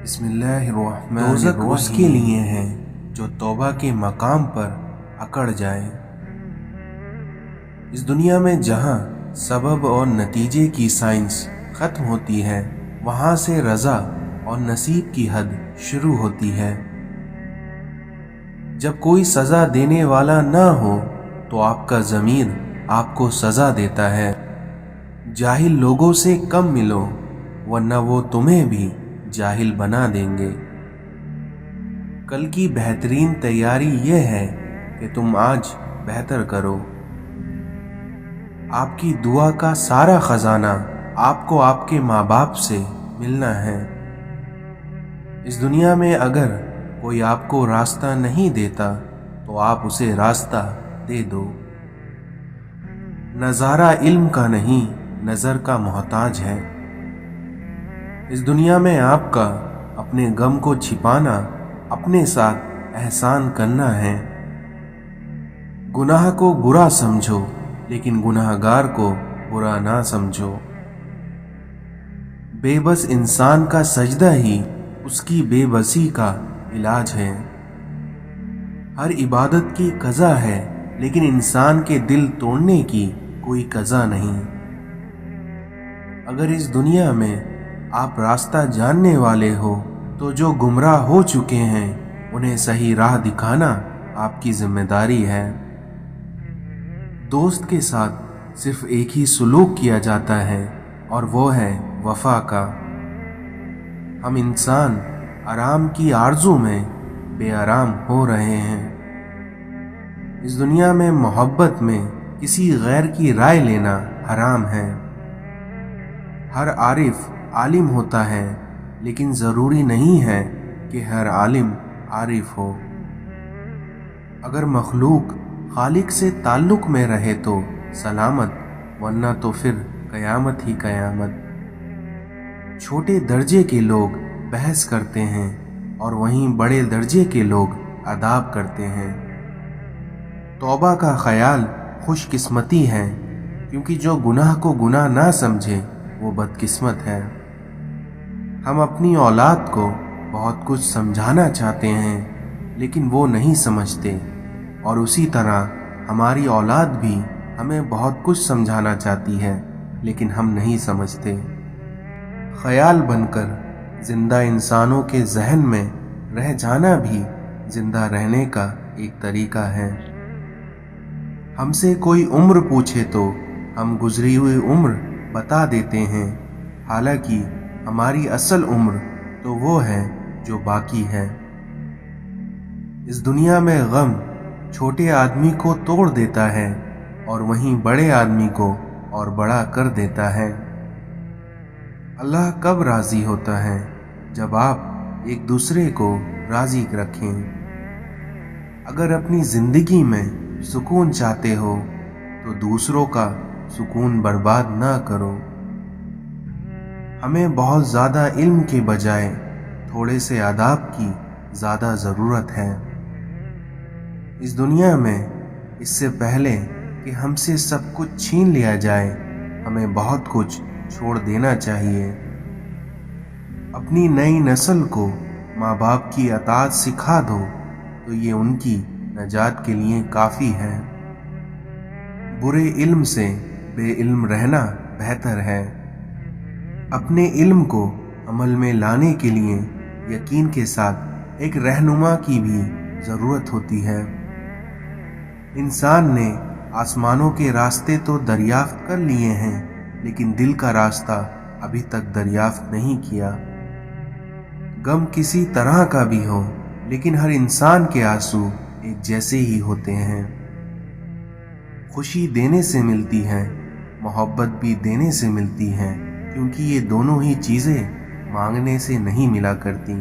بسم اللہ الرحمن الرحیم۔ دوزخ اس کے لیے ہے جو توبہ کے مقام پر اکڑ جائے۔ اس دنیا میں جہاں سبب اور نتیجے کی سائنس ختم ہوتی ہے، وہاں سے رضا اور نصیب کی حد شروع ہوتی ہے۔ جب کوئی سزا دینے والا نہ ہو تو آپ کا ضمیر آپ کو سزا دیتا ہے۔ جاہل لوگوں سے کم ملو ورنہ وہ تمہیں بھی جاہل بنا دیں گے۔ کل کی بہترین تیاری یہ ہے کہ تم آج بہتر کرو۔ آپ کی دعا کا سارا خزانہ آپ کو آپ کے ماں باپ سے ملنا ہے۔ اس دنیا میں اگر کوئی آپ کو راستہ نہیں دیتا تو آپ اسے راستہ دے دو۔ نظارہ علم کا نہیں، نظر کا محتاج ہے۔ اس دنیا میں آپ کا اپنے غم کو چھپانا اپنے ساتھ احسان کرنا ہے۔ گناہ کو برا سمجھو لیکن گناہ گار کو برا نہ سمجھو۔ بے بس انسان کا سجدہ ہی اس کی بے بسی کا علاج ہے۔ ہر عبادت کی قضا ہے لیکن انسان کے دل توڑنے کی کوئی قضا نہیں۔ اگر اس دنیا میں آپ راستہ جاننے والے ہو تو جو گمراہ ہو چکے ہیں انہیں صحیح راہ دکھانا آپ کی ذمہ داری ہے۔ دوست کے ساتھ صرف ایک ہی سلوک کیا جاتا ہے اور وہ ہے وفا کا۔ ہم انسان آرام کی آرزو میں بے آرام ہو رہے ہیں۔ اس دنیا میں محبت میں کسی غیر کی رائے لینا حرام ہے۔ ہر عارف عالم ہوتا ہے لیکن ضروری نہیں ہے کہ ہر عالم عارف ہو۔ اگر مخلوق خالق سے تعلق میں رہے تو سلامت، ورنہ تو پھر قیامت ہی قیامت۔ چھوٹے درجے کے لوگ بحث کرتے ہیں اور وہیں بڑے درجے کے لوگ آداب کرتے ہیں۔ توبہ کا خیال خوش قسمتی ہے، کیونکہ جو گناہ کو گناہ نہ سمجھے وہ بدقسمت ہے۔ ہم اپنی اولاد کو بہت کچھ سمجھانا چاہتے ہیں لیکن وہ نہیں سمجھتے، اور اسی طرح ہماری اولاد بھی ہمیں بہت کچھ سمجھانا چاہتی ہے لیکن ہم نہیں سمجھتے۔ خیال بن کر زندہ انسانوں کے ذہن میں رہ جانا بھی زندہ رہنے کا ایک طریقہ ہے۔ ہم سے کوئی عمر پوچھے تو ہم گزری ہوئی عمر بتا دیتے ہیں، حالانکہ ہماری اصل عمر تو وہ ہے جو باقی ہے۔ اس دنیا میں غم چھوٹے آدمی کو توڑ دیتا ہے اور وہیں بڑے آدمی کو اور بڑا کر دیتا ہے۔ اللہ کب راضی ہوتا ہے؟ جب آپ ایک دوسرے کو راضی رکھیں۔ اگر اپنی زندگی میں سکون چاہتے ہو تو دوسروں کا سکون برباد نہ کرو۔ ہمیں بہت زیادہ علم کے بجائے تھوڑے سے آداب کی زیادہ ضرورت ہے۔ اس دنیا میں اس سے پہلے کہ ہم سے سب کچھ چھین لیا جائے، ہمیں بہت کچھ چھوڑ دینا چاہیے۔ اپنی نئی نسل کو ماں باپ کی اطاعت سکھا دو تو یہ ان کی نجات کے لیے کافی ہے۔ برے علم سے بے علم رہنا بہتر ہے۔ اپنے علم کو عمل میں لانے کے لیے یقین کے ساتھ ایک رہنما کی بھی ضرورت ہوتی ہے۔ انسان نے آسمانوں کے راستے تو دریافت کر لیے ہیں لیکن دل کا راستہ ابھی تک دریافت نہیں کیا۔ غم کسی طرح کا بھی ہو لیکن ہر انسان کے آنسو ایک جیسے ہی ہوتے ہیں۔ خوشی دینے سے ملتی ہے، محبت بھی دینے سے ملتی ہے، کیونکہ یہ دونوں ہی چیزیں مانگنے سے نہیں ملا کرتی۔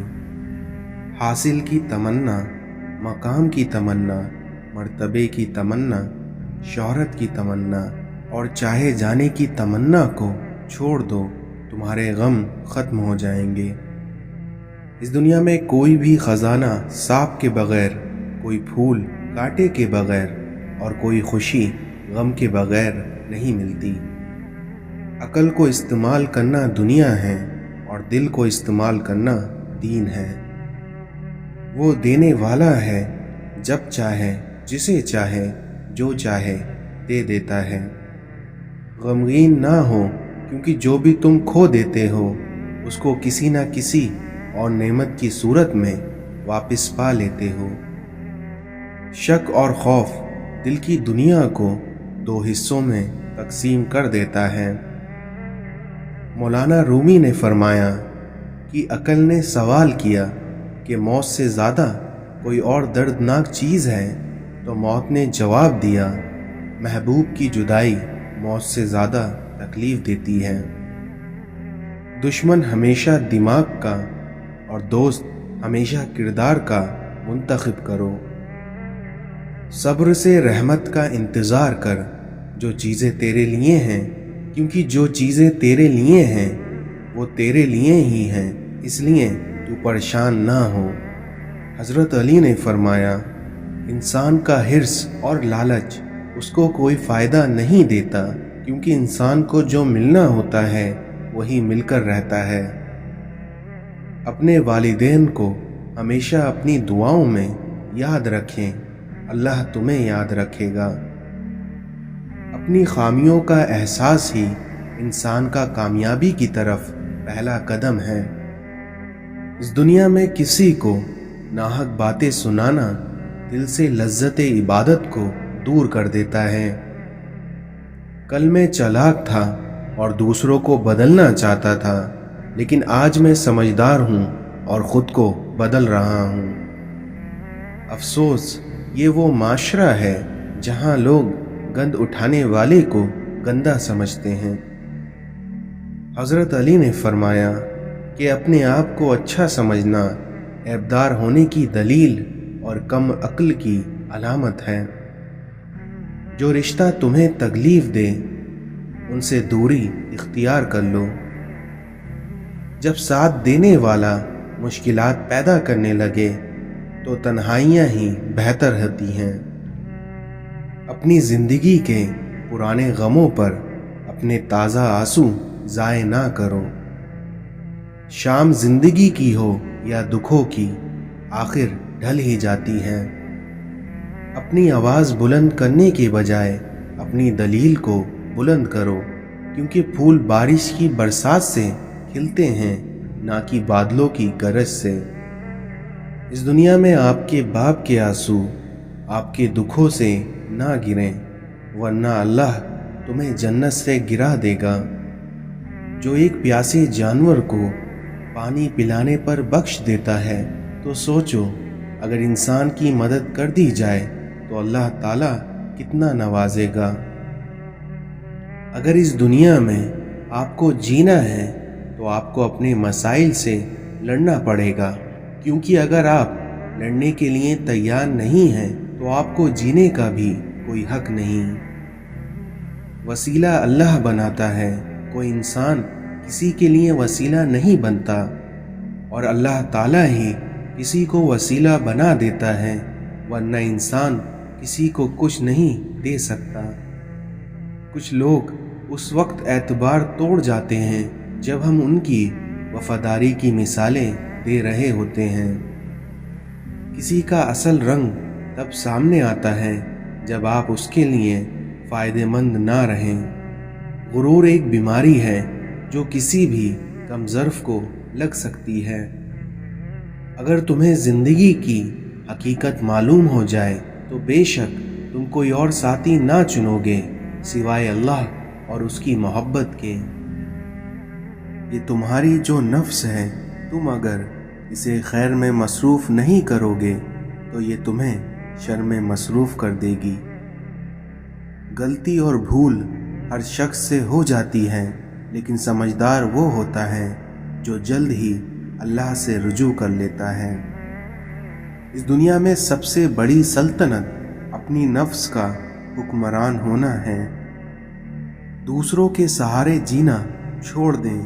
حاصل کی تمنا، مقام کی تمنا، مرتبے کی تمنا، شہرت کی تمنا اور چاہے جانے کی تمنا کو چھوڑ دو، تمہارے غم ختم ہو جائیں گے۔ اس دنیا میں کوئی بھی خزانہ سانپ کے بغیر، کوئی پھول کانٹے کے بغیر اور کوئی خوشی غم کے بغیر نہیں ملتی۔ عقل کو استعمال کرنا دنیا ہے اور دل کو استعمال کرنا دین ہے۔ وہ دینے والا ہے، جب چاہے جسے چاہے جو چاہے دے دیتا ہے۔ غمگین نہ ہو، کیونکہ جو بھی تم کھو دیتے ہو اس کو کسی نہ کسی اور نعمت کی صورت میں واپس پا لیتے ہو۔ شک اور خوف دل کی دنیا کو دو حصوں میں تقسیم کر دیتا ہے۔ مولانا رومی نے فرمایا کہ عقل نے سوال کیا کہ موت سے زیادہ کوئی اور دردناک چیز ہے، تو موت نے جواب دیا، محبوب کی جدائی موت سے زیادہ تکلیف دیتی ہے۔ دشمن ہمیشہ دماغ کا اور دوست ہمیشہ کردار کا منتخب کرو۔ صبر سے رحمت کا انتظار کر، جو چیزیں تیرے لیے ہیں، کیونکہ جو چیزیں تیرے لیے ہیں وہ تیرے لیے ہی ہیں، اس لیے تو پریشان نہ ہو۔ حضرت علی نے فرمایا، انسان کا حرص اور لالچ اس کو کوئی فائدہ نہیں دیتا، کیونکہ انسان کو جو ملنا ہوتا ہے وہی مل کر رہتا ہے۔ اپنے والدین کو ہمیشہ اپنی دعاؤں میں یاد رکھیں، اللہ تمہیں یاد رکھے گا۔ اپنی خامیوں کا احساس ہی انسان کا کامیابی کی طرف پہلا قدم ہے۔ اس دنیا میں کسی کو ناحق باتیں سنانا دل سے لذت عبادت کو دور کر دیتا ہے۔ کل میں چالاک تھا اور دوسروں کو بدلنا چاہتا تھا، لیکن آج میں سمجھدار ہوں اور خود کو بدل رہا ہوں۔ افسوس، یہ وہ معاشرہ ہے جہاں لوگ گند اٹھانے والے کو گندا سمجھتے ہیں۔ حضرت علی نے فرمایا کہ اپنے آپ کو اچھا سمجھنا عیبدار ہونے کی دلیل اور کم عقل کی علامت ہے۔ جو رشتہ تمہیں تکلیف دے ان سے دوری اختیار کر لو۔ جب ساتھ دینے والا مشکلات پیدا کرنے لگے تو تنہائیاں ہی بہتر ہوتی ہیں۔ اپنی زندگی کے پرانے غموں پر اپنے تازہ آنسو ضائع نہ کرو۔ شام زندگی کی ہو یا دکھوں کی، آخر ڈھل ہی جاتی ہے۔ اپنی آواز بلند کرنے کے بجائے اپنی دلیل کو بلند کرو، کیونکہ پھول بارش کی برسات سے کھلتے ہیں، نہ کہ بادلوں کی گرج سے۔ اس دنیا میں آپ کے باپ کے آنسو آپ کے دکھوں سے نہ گریں، ورنہ اللہ تمہیں جنت سے گرا دے گا۔ جو ایک پیاسے جانور کو پانی پلانے پر بخش دیتا ہے، تو سوچو اگر انسان کی مدد کر دی جائے تو اللہ تعالیٰ کتنا نوازے گا۔ اگر اس دنیا میں آپ کو جینا ہے تو آپ کو اپنے مسائل سے لڑنا پڑے گا، کیونکہ اگر آپ لڑنے کے لیے تیار نہیں ہیں تو آپ کو جینے کا بھی کوئی حق نہیں۔ وسیلہ اللہ بناتا ہے، کوئی انسان کسی کے لیے وسیلہ نہیں بنتا، اور اللہ تعالیٰ ہی کسی کو وسیلہ بنا دیتا ہے، ورنہ انسان کسی کو کچھ نہیں دے سکتا۔ کچھ لوگ اس وقت اعتبار توڑ جاتے ہیں جب ہم ان کی وفاداری کی مثالیں دے رہے ہوتے ہیں۔ کسی کا اصل رنگ تب سامنے آتا ہے جب آپ اس کے لیے فائدہ مند نہ رہیں۔ غرور ایک بیماری ہے جو کسی بھی کم ظرف کو لگ سکتی ہے۔ اگر تمہیں زندگی کی حقیقت معلوم ہو جائے تو بے شک تم کوئی اور ساتھی نہ چنو گے سوائے اللہ اور اس کی محبت کے۔ یہ تمہاری جو نفس ہے، تم اگر اسے خیر میں مصروف نہیں کرو گے تو یہ تمہیں شر میں مصروف کر دے گی۔ غلطی اور بھول ہر شخص سے ہو جاتی ہے، لیکن سمجھدار وہ ہوتا ہے جو جلد ہی اللہ سے رجوع کر لیتا ہے۔ اس دنیا میں سب سے بڑی سلطنت اپنی نفس کا حکمران ہونا ہے۔ دوسروں کے سہارے جینا چھوڑ دیں،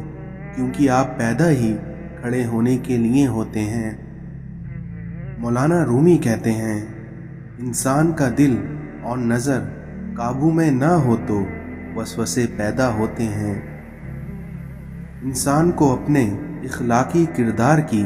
کیونکہ آپ پیدا ہی کھڑے ہونے کے لیے ہوتے ہیں۔ مولانا رومی کہتے ہیں، انسان کا دل اور نظر قابو میں نہ ہو تو وسوسے پیدا ہوتے ہیں۔ انسان کو اپنے اخلاقی کردار کی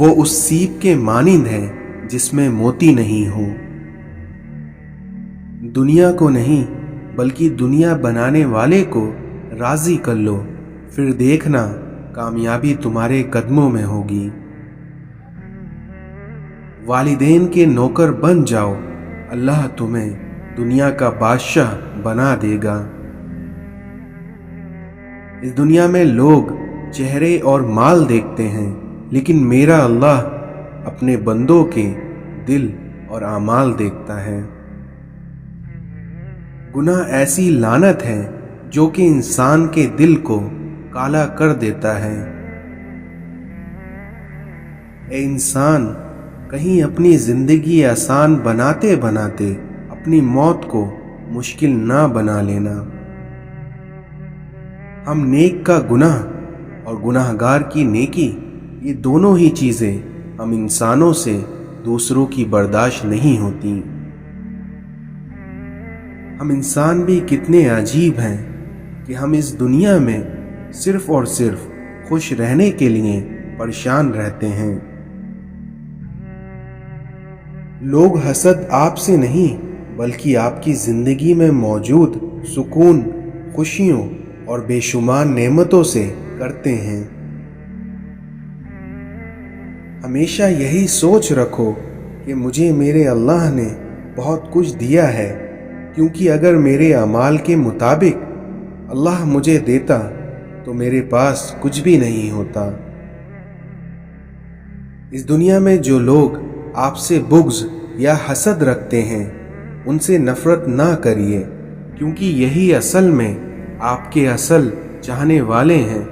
وہ اس سیپ کے مانند ہے جس میں موتی نہیں ہو۔ دنیا کو نہیں بلکہ دنیا بنانے والے کو راضی کر لو، پھر دیکھنا کامیابی تمہارے قدموں میں ہوگی۔ والدین کے نوکر بن جاؤ، اللہ تمہیں دنیا کا بادشاہ بنا دے گا۔ اس دنیا میں لوگ چہرے اور مال دیکھتے ہیں، لیکن میرا اللہ اپنے بندوں کے دل اور اعمال دیکھتا ہے۔ گناہ ایسی لعنت ہے جو کہ انسان کے دل کو کالا کر دیتا ہے۔ اے انسان، کہیں اپنی زندگی آسان بناتے بناتے اپنی موت کو مشکل نہ بنا لینا۔ ہم نیک کا گناہ اور گناہ گار کی نیکی، یہ دونوں ہی چیزیں ہم انسانوں سے دوسروں کی برداشت نہیں ہوتی۔ ہم انسان بھی کتنے عجیب ہیں کہ ہم اس دنیا میں صرف اور صرف خوش رہنے کے لیے پریشان رہتے ہیں۔ لوگ حسد آپ سے نہیں بلکہ آپ کی زندگی میں موجود سکون، خوشیوں اور بے شمار نعمتوں سے کرتے ہیں۔ ہمیشہ یہی سوچ رکھو کہ مجھے میرے اللہ نے بہت کچھ دیا ہے، کیونکہ اگر میرے اعمال کے مطابق اللہ مجھے دیتا تو میرے پاس کچھ بھی نہیں ہوتا۔ اس دنیا میں جو لوگ آپ سے بغض یا حسد رکھتے ہیں، ان سے نفرت نہ کریے، کیونکہ یہی اصل میں آپ کے اصل چاہنے والے ہیں،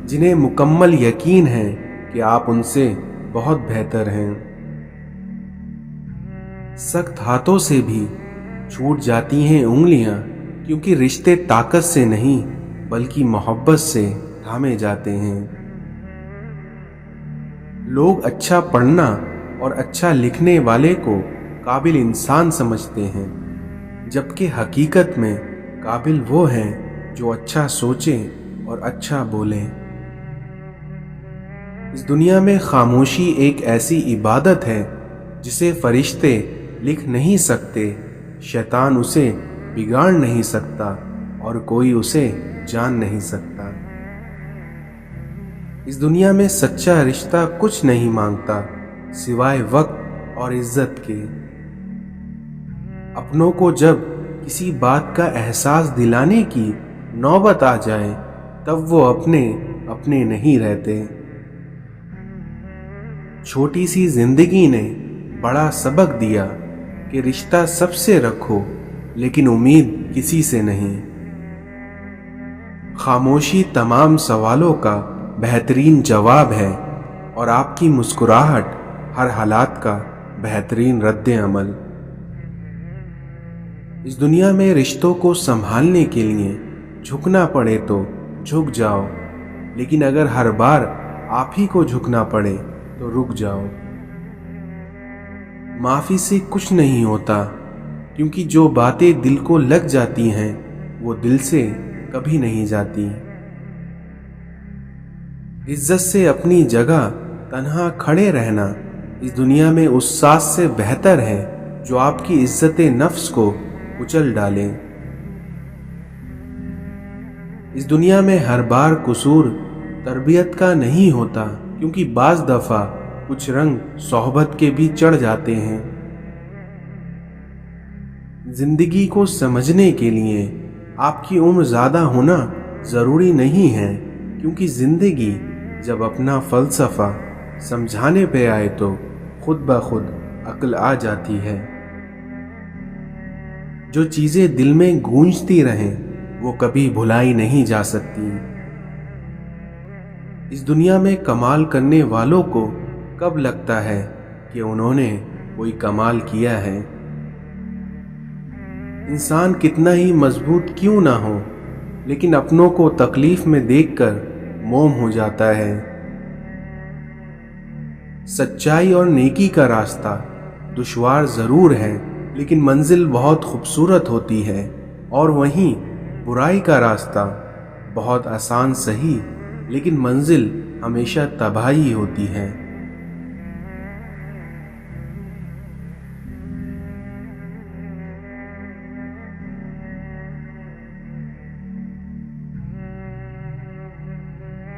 جنہیں مکمل یقین ہے کہ آپ ان سے بہت بہتر ہیں۔ سخت ہاتھوں سے بھی چھوٹ جاتی ہیں انگلیاں، کیونکہ رشتے طاقت سے نہیں بلکہ محبت سے تھامے جاتے ہیں۔ لوگ اچھا پڑھنا اور اچھا لکھنے والے کو قابل انسان سمجھتے ہیں، جبکہ حقیقت میں قابل وہ ہیں جو اچھا سوچیں اور اچھا بولیں۔ اس دنیا میں خاموشی ایک ایسی عبادت ہے جسے فرشتے لکھ نہیں سکتے، شیطان اسے بگاڑ نہیں سکتا اور کوئی اسے جان نہیں سکتا۔ اس دنیا میں سچا رشتہ کچھ نہیں مانگتا سوائے وقت اور عزت کے۔ اپنوں کو جب کسی بات کا احساس دلانے کی نوبت آ جائے تب وہ اپنے نہیں رہتے۔ چھوٹی سی زندگی نے بڑا سبق دیا کہ رشتہ سب سے رکھو لیکن امید کسی سے نہیں۔ خاموشی تمام سوالوں کا بہترین جواب ہے اور آپ کی مسکراہٹ ہر حالات کا بہترین رد عمل۔ اس دنیا میں رشتوں کو سنبھالنے کے لیے جھکنا پڑے تو جھک جاؤ، لیکن اگر ہر بار آپ ہی کو جھکنا پڑے تو رک جاؤ۔ معافی سے کچھ نہیں ہوتا، کیونکہ جو باتیں دل کو لگ جاتی ہیں وہ دل سے کبھی نہیں جاتی۔ عزت سے اپنی جگہ تنہا کھڑے رہنا اس دنیا میں اس ساز سے بہتر ہے جو آپ کی عزت نفس کو کچل ڈالے۔ اس دنیا میں ہر بار قصور تربیت کا نہیں ہوتا، کیونکہ بعض دفعہ کچھ رنگ صحبت کے بھی چڑھ جاتے ہیں۔ زندگی کو سمجھنے کے لیے آپ کی عمر زیادہ ہونا ضروری نہیں ہے، کیونکہ زندگی جب اپنا فلسفہ سمجھانے پہ آئے تو خود بخود عقل آ جاتی ہے۔ جو چیزیں دل میں گونجتی رہیں وہ کبھی بھلائی نہیں جا سکتی۔ اس دنیا میں کمال کرنے والوں کو کب لگتا ہے کہ انہوں نے کوئی کمال کیا ہے؟ انسان کتنا ہی مضبوط کیوں نہ ہو، لیکن اپنوں کو تکلیف میں دیکھ کر موم ہو جاتا ہے۔ سچائی اور نیکی کا راستہ دشوار ضرور ہے، لیکن منزل بہت خوبصورت ہوتی ہے، اور وہیں برائی کا راستہ بہت آسان سہی، لیکن منزل ہمیشہ تباہی ہوتی ہے۔